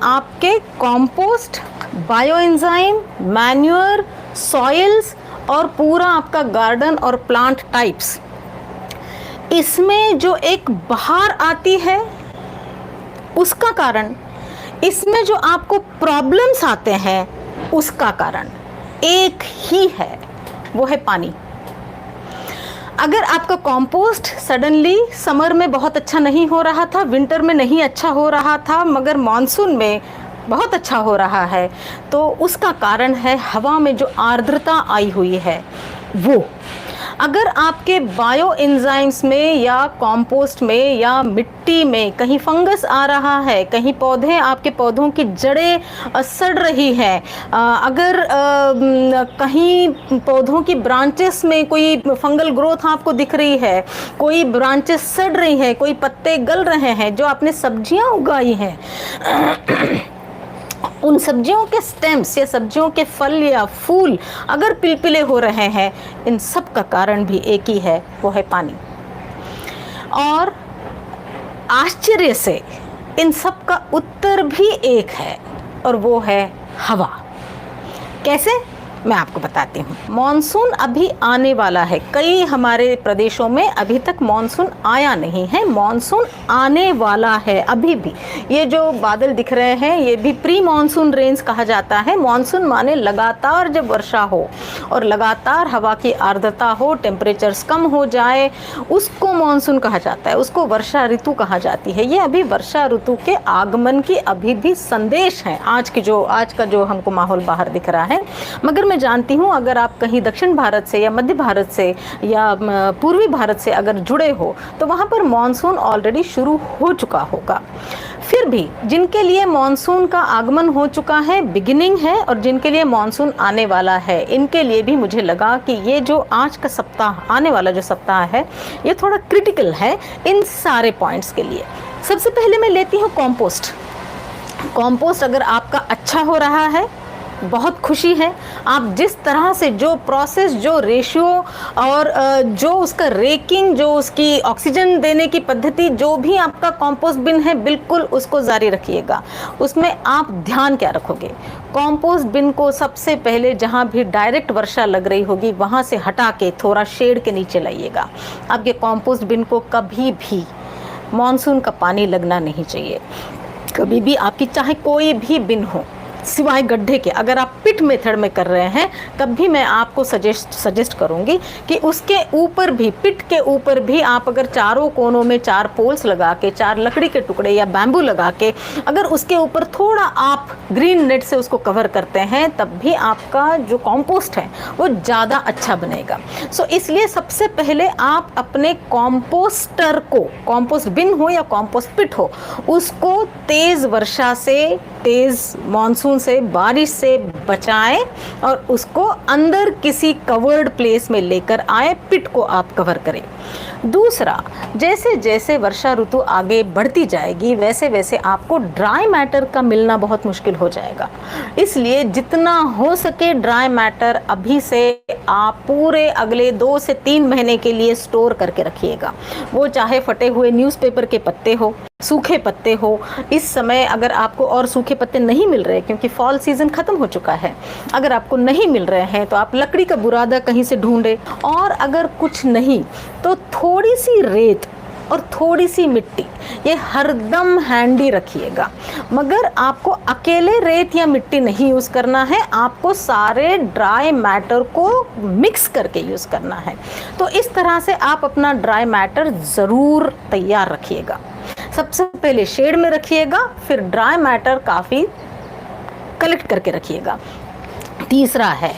आपके compost, bio enzyme, manure, soils और पूरा आपका गार्डन और प्लांट टाइप्स, इसमें जो एक बहार आती है उसका कारण, इसमें जो आपको प्रॉब्लम्स आते हैं उसका कारण एक ही है, वो है पानी। अगर आपका कंपोस्ट सडनली समर में बहुत अच्छा नहीं हो रहा था, विंटर में नहीं अच्छा हो रहा था, मगर मानसून में बहुत अच्छा हो रहा है, तो उसका कारण है हवा में जो आर्द्रता आई हुई है वो। अगर आपके बायो एंजाइम्स में या कंपोस्ट में या मिट्टी में कहीं फंगस आ रहा है, कहीं पौधे, आपके पौधों की जड़ें सड़ रही हैं, अगर कहीं पौधों की ब्रांचेस में कोई फंगल ग्रोथ आपको दिख रही है, कोई ब्रांचेस सड़ रही हैं, कोई पत्ते गल रहे हैं, जो आपने सब्जियां उगाई हैं उन सब्जियों के स्टेम्स या सब्जियों के फल या फूल अगर पिलपिले हो रहे हैं, इन सब का कारण भी एक ही है, वो है पानी। और आश्चर्य से इन सब का उत्तर भी एक है और वो है हवा। कैसे, मैं आपको बताती हूँ। मॉनसून अभी आने वाला है, कई हमारे प्रदेशों में अभी तक मॉनसून आया नहीं है, मॉनसून आने वाला है अभी भी। ये जो बादल दिख रहे हैं ये भी प्री मॉनसून रेंज कहा जाता है। मॉनसून माने लगातार जब वर्षा हो और लगातार हवा की आर्द्रता हो, टेम्परेचर्स कम हो जाए, उसको मॉनसून कहा जाता है, उसको वर्षा ऋतु कहा जाती है। ये अभी वर्षा ऋतु के आगमन की अभी भी संदेश है आज का जो हमको माहौल बाहर दिख रहा है। मगर मैं जानती हूँ अगर आप कहीं दक्षिण भारत से या मध्य भारत से या पूर्वी भारत से अगर जुड़े हो तो वहाँ पर मॉनसून ऑलरेडी शुरू हो चुका होगा। फिर भी जिनके लिए मॉनसून का आगमन हो चुका है, बिगिनिंग है, और जिनके लिए मॉनसून आने वाला है, इनके लिए भी मुझे लगा कि ये जो आज का सप्ताह, आने वाला जो सप्ताह है, ये थोड़ा क्रिटिकल है इन सारे पॉइंट्स के लिए। सबसे पहले मैं लेती हूँ कंपोस्ट। कंपोस्ट अगर आपका अच्छा हो रहा है, बहुत खुशी है। आप जिस तरह से जो प्रोसेस, जो रेशियो और जो उसका रेकिंग, जो उसकी ऑक्सीजन देने की पद्धति, जो भी आपका कंपोस्ट बिन है, बिल्कुल उसको जारी रखिएगा। उसमें आप ध्यान क्या रखोगे, कंपोस्ट बिन को सबसे पहले जहाँ भी डायरेक्ट वर्षा लग रही होगी वहाँ से हटा के थोड़ा शेड के नीचे लाइएगा। आपके कंपोस्ट बिन को कभी भी मॉनसून का पानी लगना नहीं चाहिए, कभी भी। आपकी चाहे कोई भी बिन हो, सिवाय गड्ढे के, अगर आप पिट मेथड में कर रहे हैं तब भी मैं आपको सजेस्ट करूंगी कि उसके ऊपर भी, पिट के ऊपर भी आप अगर चारों कोनों में 4 पोल्स लगा के, 4 लकड़ी के टुकड़े या बैम्बू लगा के अगर उसके ऊपर थोड़ा आप ग्रीन नेट से उसको कवर करते हैं, तब भी आपका जो कंपोस्ट है वो ज़्यादा अच्छा बनेगा। सो इसलिए सबसे पहले आप अपने कंपोस्टर को, कंपोस्ट बिन हो या कंपोस्ट पिट हो, उसको तेज़ वर्षा से, तेज़ मॉनसून से, बारिश से बचाएं और उसको अंदर किसी कवर्ड प्लेस में लेकर आए, पिट को आप कवर करें। दूसरा, जैसे जैसे वर्षा ऋतु आगे बढ़ती जाएगी वैसे वैसे आपको ड्राई मैटर का मिलना बहुत मुश्किल हो जाएगा। इसलिए जितना हो सके ड्राई मैटर अभी से आप पूरे अगले 2 से 3 महीने के लिए स्टोर करके रखिएगा। वो चाहे फटे हुए न्यूज़पेपर के पत्ते हो, सूखे पत्ते हो। इस समय अगर आपको और सूखे पत्ते नहीं मिल रहे, क्योंकि फॉल सीजन ख़त्म हो चुका है, अगर आपको नहीं मिल रहे हैं तो आप लकड़ी का बुरादा कहीं से ढूंढें, और अगर कुछ नहीं तो थोड़ी सी रेत और थोड़ी सी मिट्टी, ये हरदम हैंडी रखिएगा। मगर आपको अकेले रेत या मिट्टी नहीं यूज़ करना है, आपको सारे ड्राई मैटर को मिक्स करके यूज़ करना है। तो इस तरह से आप अपना ड्राई मैटर ज़रूर तैयार रखिएगा। सबसे पहले शेड में रखिएगा, फिर ड्राई मैटर काफ़ी कलेक्ट करके रखिएगा। तीसरा है,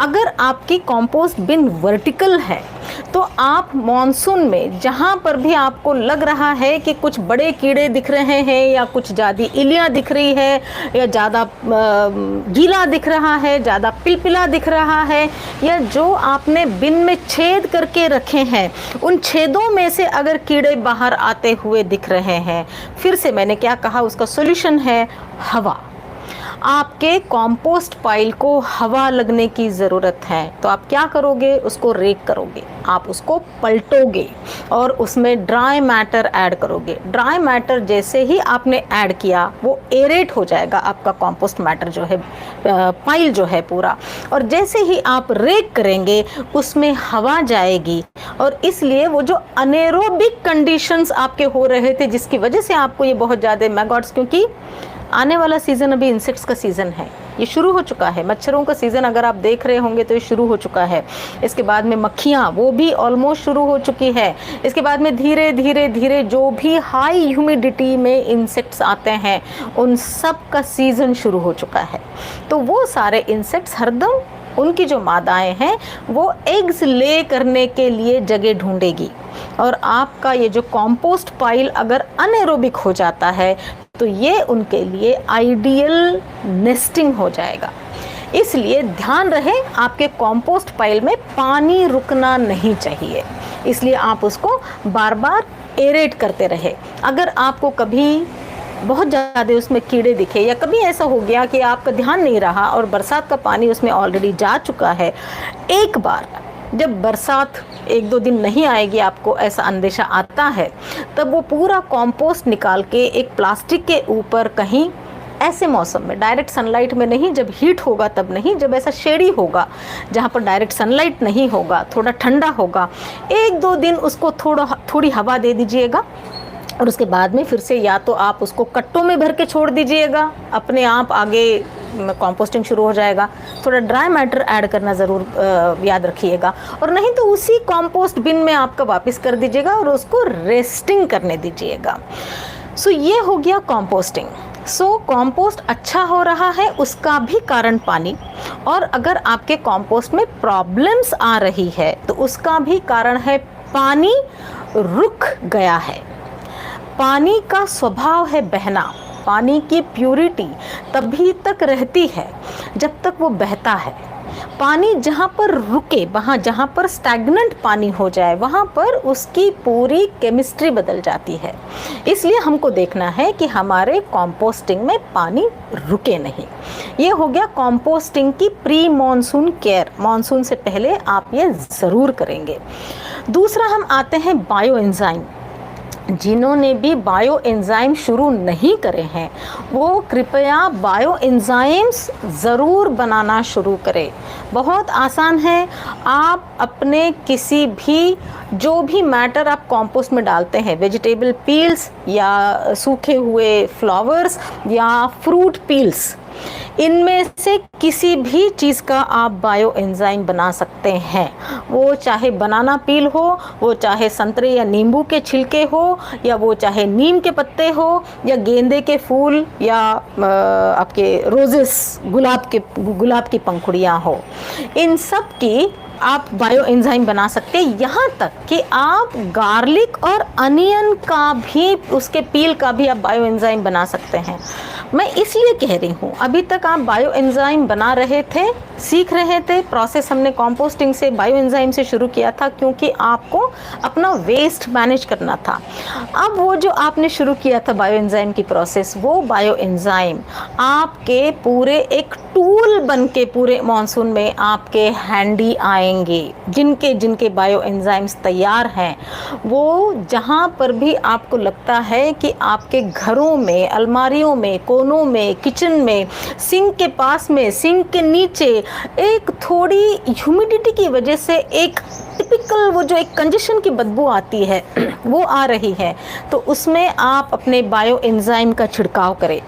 अगर आपकी कंपोस्ट बिन वर्टिकल है तो आप मॉनसून में जहाँ पर भी आपको लग रहा है कि कुछ बड़े कीड़े दिख रहे हैं या कुछ ज़्यादा इलियाँ दिख रही है या ज़्यादा गीला दिख रहा है, ज़्यादा पिलपिला दिख रहा है, या जो आपने बिन में छेद करके रखे हैं उन छेदों में से अगर कीड़े बाहर आते हुए दिख रहे हैं, फिर से मैंने क्या कहा, उसका सॉल्यूशन है हवा। आपके कंपोस्ट पाइल को हवा लगने की ज़रूरत है। तो आप क्या करोगे, उसको रेक करोगे, आप उसको पलटोगे और उसमें ड्राई मैटर ऐड करोगे। ड्राई मैटर जैसे ही आपने ऐड किया वो एरेट हो जाएगा आपका कंपोस्ट मैटर जो है, पाइल जो है पूरा। और जैसे ही आप रेक करेंगे उसमें हवा जाएगी और इसलिए वो जो अनेरोबिक कंडीशंस आपके हो रहे थे जिसकी वजह से आपको ये बहुत ज़्यादा मैगॉट्स, क्योंकि आने वाला सीज़न अभी इंसेक्ट्स का सीज़न है, ये शुरू हो चुका है। मच्छरों का सीज़न अगर आप देख रहे होंगे तो ये शुरू हो चुका है। इसके बाद में मक्खियाँ, वो भी ऑलमोस्ट शुरू हो चुकी है। इसके बाद में धीरे धीरे धीरे जो भी हाई ह्यूमिडिटी में इंसेक्ट्स आते हैं उन सब का सीज़न शुरू हो चुका है। तो वो सारे इंसेक्ट्स हरदम, उनकी जो मादाएं हैं वो एग्स ले करने के लिए जगह ढूंढेगी। और आपका ये जो कंपोस्ट पाइल अगर अनएरोबिक हो जाता है तो ये उनके लिए आइडियल नेस्टिंग हो जाएगा। इसलिए ध्यान रहे, आपके कंपोस्ट पाइल में पानी रुकना नहीं चाहिए, इसलिए आप उसको बार बार एरेट करते रहे। अगर आपको कभी बहुत ज़्यादा उसमें कीड़े दिखे या कभी ऐसा हो गया कि आपका ध्यान नहीं रहा और बरसात का पानी उसमें ऑलरेडी जा चुका है, एक बार जब बरसात 1-2 दिन नहीं आएगी, आपको ऐसा अंदेशा आता है, तब वो पूरा कंपोस्ट निकाल के एक प्लास्टिक के ऊपर कहीं ऐसे मौसम में, डायरेक्ट सनलाइट में नहीं, जब हीट होगा तब नहीं, जब ऐसा शेडी होगा जहाँ पर डायरेक्ट सनलाइट नहीं होगा, थोड़ा ठंडा होगा, 1-2 दिन उसको थोड़ी हवा दे दीजिएगा। और उसके बाद में फिर से या तो आप उसको कट्टों में भर के छोड़ दीजिएगा, अपने आप आगे कंपोस्टिंग शुरू हो जाएगा। थोड़ा ड्राई मैटर ऐड करना ज़रूर याद रखिएगा, और नहीं तो उसी कंपोस्ट बिन में आपका वापस कर दीजिएगा और उसको रेस्टिंग करने दीजिएगा। सो ये हो गया कंपोस्टिंग। सो कंपोस्ट अच्छा हो रहा है, उसका भी कारण पानी। और अगर आपके कंपोस्ट में प्रॉब्लम्स आ रही है तो उसका भी कारण है पानी रुक गया है। पानी का स्वभाव है बहना, पानी की प्यूरिटी तभी तक रहती है जब तक वो बहता है। पानी जहाँ पर रुके, वहाँ जहाँ पर स्टैग्नेंट पानी हो जाए, वहाँ पर उसकी पूरी केमिस्ट्री बदल जाती है। इसलिए हमको देखना है कि हमारे कंपोस्टिंग में पानी रुके नहीं। ये हो गया कंपोस्टिंग की प्री मॉनसून केयर। मॉनसून से पहले आप ये ज़रूर करेंगे। दूसरा हम आते हैं बायो एंजाइम। जिन्होंने भी बायो एंजाइम शुरू नहीं करे हैं वो कृपया बायो एंजाइम्स ज़रूर बनाना शुरू करें। बहुत आसान है। आप अपने किसी भी जो भी मैटर आप कंपोस्ट में डालते हैं, वेजिटेबल पील्स या सूखे हुए फ्लावर्स या फ्रूट पील्स, इनमें से किसी भी चीज़ का आप बायो एंजाइम बना सकते हैं। वो चाहे बनाना पील हो, वो चाहे संतरे या नींबू के छिलके हो, या वो चाहे नीम के पत्ते हो, या गेंदे के फूल, या आपके रोजेस, गुलाब की पंखुड़ियाँ हो, इन सब की आप बायो एंजाइम बना सकते हैं। यहाँ तक कि आप गार्लिक और अनियन का भी, उसके पील का भी आप बायो एंजाइम बना सकते हैं। मैं इसलिए कह रही हूँ, अभी तक आप बायो एंजाइम बना रहे थे, सीख रहे थे। प्रोसेस हमने कंपोस्टिंग से, बायो एंजाइम से शुरू किया था क्योंकि आपको अपना वेस्ट मैनेज करना था। अब वो जो आपने शुरू किया था बायो एंजाइम की प्रोसेस, वो बायो एंजाइम आपके पूरे एक टूल बन के पूरे मॉनसून में आपके हैंडी आएंगे। जिनके जिनके बायो एंजाइम्स तैयार हैं, वो जहाँ पर भी आपको लगता है कि आपके घरों में, अलमारियों में, कोनों में, किचन में, सिंक के पास में, सिंक के नीचे एक थोड़ी ह्यूमिडिटी की वजह से एक टिपिकल वो जो एक कंजेशन की बदबू आती है वो आ रही है, तो उसमें आप अपने बायो एंजाइम का छिड़काव करें।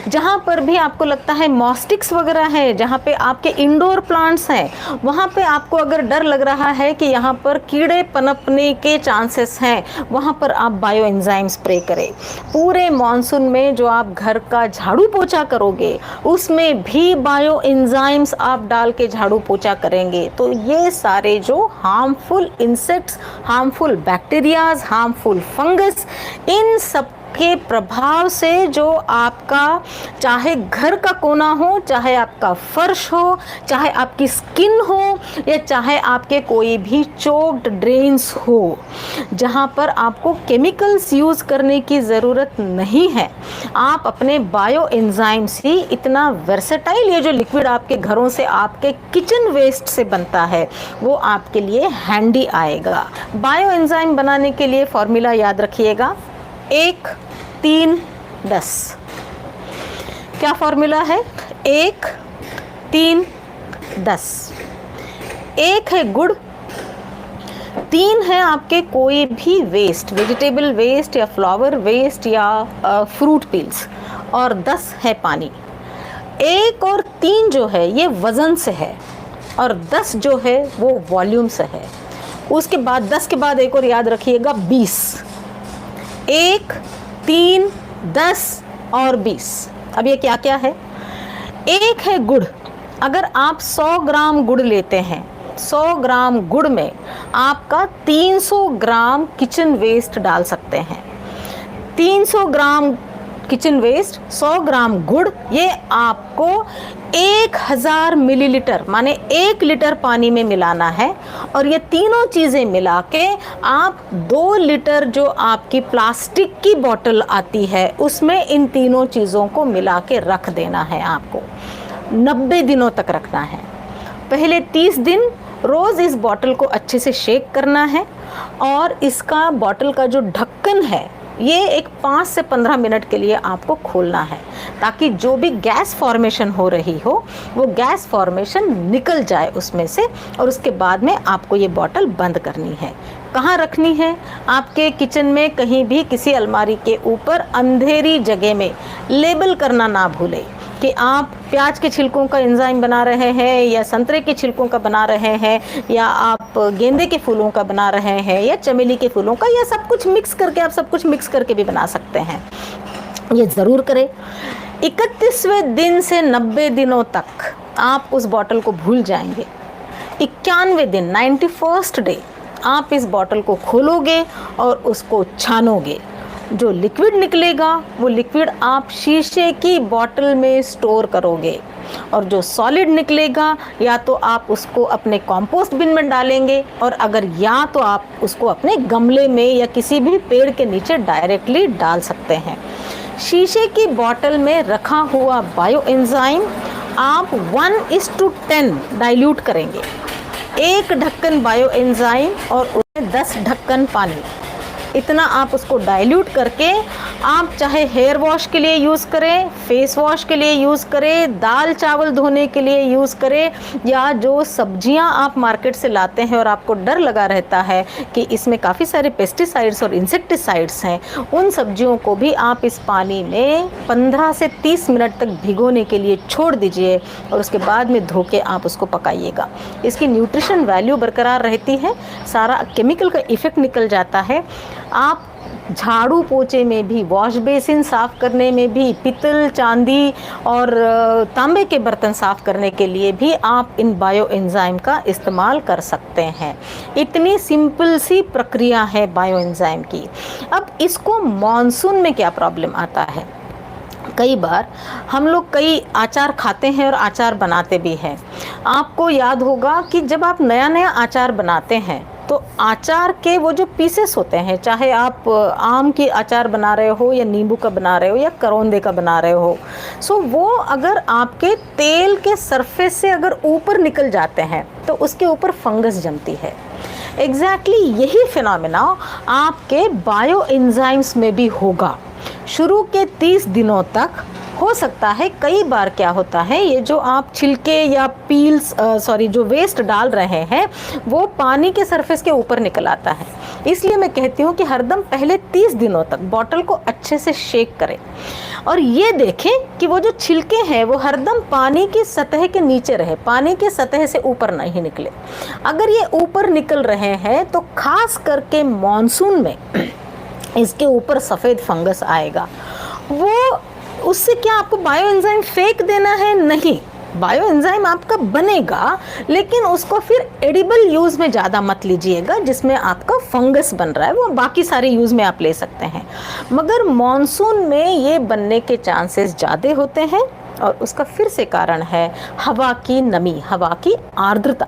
जहाँ पर भी आपको लगता है मॉस्टिक्स वगैरह है, जहाँ पे आपके इंडोर प्लांट्स हैं, वहाँ पे आपको अगर डर लग रहा है कि यहाँ पर कीड़े पनपने के चांसेस हैं, वहाँ पर आप बायो एंजाइम स्प्रे करें। पूरे मॉनसून में जो आप घर का झाड़ू पोछा करोगे उसमें भी बायो एंजाइम्स आप डाल के झाड़ू पोछा करेंगे, तो ये सारे जो harmful insects, harmful bacterias, harmful fungus, इन सब के प्रभाव से जो आपका चाहे घर का कोना हो, चाहे आपका फर्श हो, चाहे आपकी स्किन हो, या चाहे आपके कोई भी चोक्ड ड्रेन्स हो, जहाँ पर आपको केमिकल्स यूज़ करने की ज़रूरत नहीं है, आप अपने बायो एंजाइम्स ही इतना वर्सेटाइल, ये जो लिक्विड आपके घरों से, आपके किचन वेस्ट से बनता है, वो आपके लिए हैंडी आएगा। बायो एंजाइम बनाने के लिए फॉर्मूला याद रखिएगा, 1 3 10। क्या फॉर्मूला है? 1 3 10। 1 है गुड़, 3 है आपके कोई भी वेस्ट, वेजिटेबल वेस्ट या फ्लावर वेस्ट या फ्रूट पील्स, और 10 है पानी। 1 और 3 जो है ये वज़न से है, और 10 जो है वो वॉल्यूम से है। उसके बाद 10 के बाद एक और याद रखिएगा, 20। 1 3 10 और 20। अब ये क्या क्या है? 1 है गुड़। अगर आप 100 ग्राम गुड़ लेते हैं, 100 ग्राम गुड़ में आपका 300 ग्राम किचन वेस्ट डाल सकते हैं। 300 ग्राम किचन वेस्ट, 100 ग्राम गुड़, ये आपको 1000 मिलीलीटर माने 1 लीटर पानी में मिलाना है। और ये तीनों चीज़ें मिला के आप 2 लीटर जो आपकी प्लास्टिक की बोतल आती है उसमें इन तीनों चीज़ों को मिला के रख देना है। आपको 90 दिनों तक रखना है। पहले 30 दिन रोज़ इस बोतल को अच्छे से शेक करना है, और इसका बोतल का जो ढक्कन है ये एक 5 से 15 मिनट के लिए आपको खोलना है, ताकि जो भी गैस फॉर्मेशन हो रही हो वो गैस फॉर्मेशन निकल जाए उसमें से, और उसके बाद में आपको ये बॉटल बंद करनी है। कहाँ रखनी है? आपके किचन में कहीं भी किसी अलमारी के ऊपर अंधेरी जगह में। लेबल करना ना भूलें कि आप प्याज के छिलकों का एंजाइम बना रहे हैं, या संतरे के छिलकों का बना रहे हैं, या आप गेंदे के फूलों का बना रहे हैं, या चमेली के फूलों का, या सब कुछ मिक्स करके, आप सब कुछ मिक्स करके भी बना सकते हैं। ये ज़रूर करें। 31वें दिन से 90 दिनों तक आप उस बॉटल को भूल जाएंगे। 91वें दिन 91st डे आप इस बॉटल को खोलोगे और उसको छानोगे। जो लिक्विड निकलेगा वो लिक्विड आप शीशे की बॉटल में स्टोर करोगे, और जो सॉलिड निकलेगा या तो आप उसको अपने कंपोस्ट बिन में डालेंगे, और अगर या तो आप उसको अपने गमले में या किसी भी पेड़ के नीचे डायरेक्टली डाल सकते हैं। शीशे की बॉटल में रखा हुआ बायो एंजाइम आप 1:10 डाइल्यूट करेंगे। 1 ढक्कन बायो एंजाइम और उसमें 10 ढक्कन पानी, इतना आप उसको डाइल्यूट करके आप चाहे हेयर वॉश के लिए यूज़ करें, फेस वॉश के लिए यूज़ करें, दाल चावल धोने के लिए यूज़ करें, या जो सब्जियां आप मार्केट से लाते हैं और आपको डर लगा रहता है कि इसमें काफ़ी सारे पेस्टिसाइड्स और इंसेक्टिसाइड्स हैं, उन सब्जियों को भी आप इस पानी में 15 से 30 मिनट तक भिगोने के लिए छोड़ दीजिए, और उसके बाद में धो के आप उसको पकाइएगा। इसकी न्यूट्रिशन वैल्यू बरकरार रहती है, सारा केमिकल का इफ़ेक्ट निकल जाता है। आप झाड़ू पोछे में भी, वॉश बेसिन साफ़ करने में भी, पित्तल, चांदी और तांबे के बर्तन साफ़ करने के लिए भी आप इन बायो एंजाइम का इस्तेमाल कर सकते हैं। इतनी सिंपल सी प्रक्रिया है बायो एंजाइम की। अब इसको मॉनसून में क्या प्रॉब्लम आता है? कई बार हम लोग कई अचार खाते हैं और अचार बनाते भी हैं। आपको याद होगा कि जब आप नया नया अचार बनाते हैं तो अचार के वो जो पीसेस होते हैं, चाहे आप आम की अचार बना रहे हो या नींबू का बना रहे हो या करौंदे का बना रहे हो, सो वो अगर आपके तेल के सरफेस से अगर ऊपर निकल जाते हैं तो उसके ऊपर फंगस जमती है। एग्जैक्टली यही फिनोमेना आपके बायो एंजाइम्स में भी होगा। शुरू के 30 दिनों तक हो सकता है, कई बार क्या होता है, ये जो आप छिलके या पील्स जो वेस्ट डाल रहे हैं वो पानी के सरफेस के ऊपर निकल आता है। इसलिए मैं कहती हूँ कि हरदम पहले 30 दिनों तक बॉटल को अच्छे से शेक करें, और ये देखें कि वो जो छिलके हैं वो हरदम पानी की सतह के नीचे रहे, पानी की सतह से ऊपर नहीं निकले। अगर ये ऊपर निकल रहे हैं तो खास करके मॉनसून में इसके ऊपर सफ़ेद फंगस आएगा। वो उससे क्या आपको बायो एंजाइम फेंक देना है? नहीं, बायो एंजाइम आपका बनेगा, लेकिन उसको फिर एडिबल यूज़ में ज़्यादा मत लीजिएगा जिसमें आपका फंगस बन रहा है, वो बाकी सारे यूज़ में आप ले सकते हैं। मगर मॉनसून में ये बनने के चांसेस ज़्यादा होते हैं, और उसका फिर से कारण है हवा की नमी, हवा की आर्द्रता।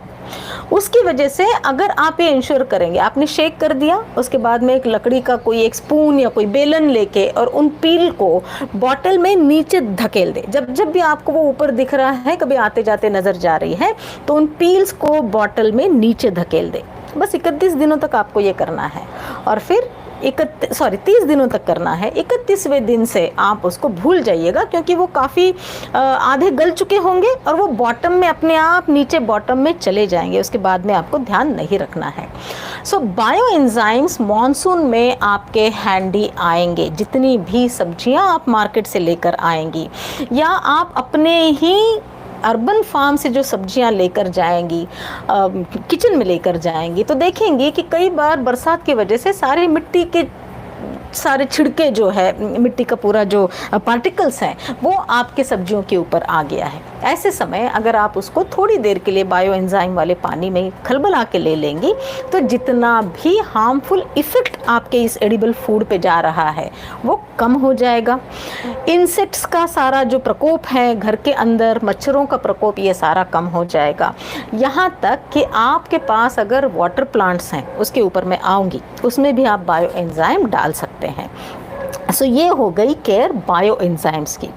उसकी वजह से अगर आप ये इंश्योर करेंगे, आपने शेक कर दिया, उसके बाद में एक लकड़ी का कोई एक स्पून या कोई बेलन लेके और उन पील को बॉटल में नीचे धकेल दे। जब जब भी आपको वो ऊपर दिख रहा है, कभी आते जाते नज़र जा रही है, तो उन पील्स को बॉटल में नीचे धकेल दे। बस 31 दिनों तक आपको ये करना है, और फिर 30 दिनों तक करना है। 31वें दिन से आप उसको भूल जाइएगा, क्योंकि वो काफ़ी आधे गल चुके होंगे और वो बॉटम में अपने आप नीचे बॉटम में चले जाएंगे। उसके बाद में आपको ध्यान नहीं रखना है। सो बायो एंजाइम्स मॉनसून में आपके हैंडी आएंगे। जितनी भी सब्जियां आप मार्केट से लेकर आएंगी, या आप अपने ही अर्बन फार्म से जो सब्जियां लेकर जाएंगी, किचन में लेकर जाएंगी, तो देखेंगे कि कई बार बरसात की वजह से सारे मिट्टी के सारे छिड़के जो है, मिट्टी का पूरा जो पार्टिकल्स हैं, वो आपके सब्जियों के ऊपर आ गया है। ऐसे समय अगर आप उसको थोड़ी देर के लिए बायो एंजाइम वाले पानी में खलबला के ले लेंगी, तो जितना भी हार्मफुल इफ़ेक्ट आपके इस एडिबल फूड पे जा रहा है वो कम हो जाएगा। इंसेक्ट्स का सारा जो प्रकोप है घर के अंदर, मच्छरों का प्रकोप, ये सारा कम हो जाएगा। यहाँ तक कि आपके पास अगर वाटर प्लांट्स हैं, उसके ऊपर मैं आऊँगी, उसमें भी आप बायो एंजाइम डाल सकते हैं। सो ये हो गई केयर बायो एंजाइम्स की।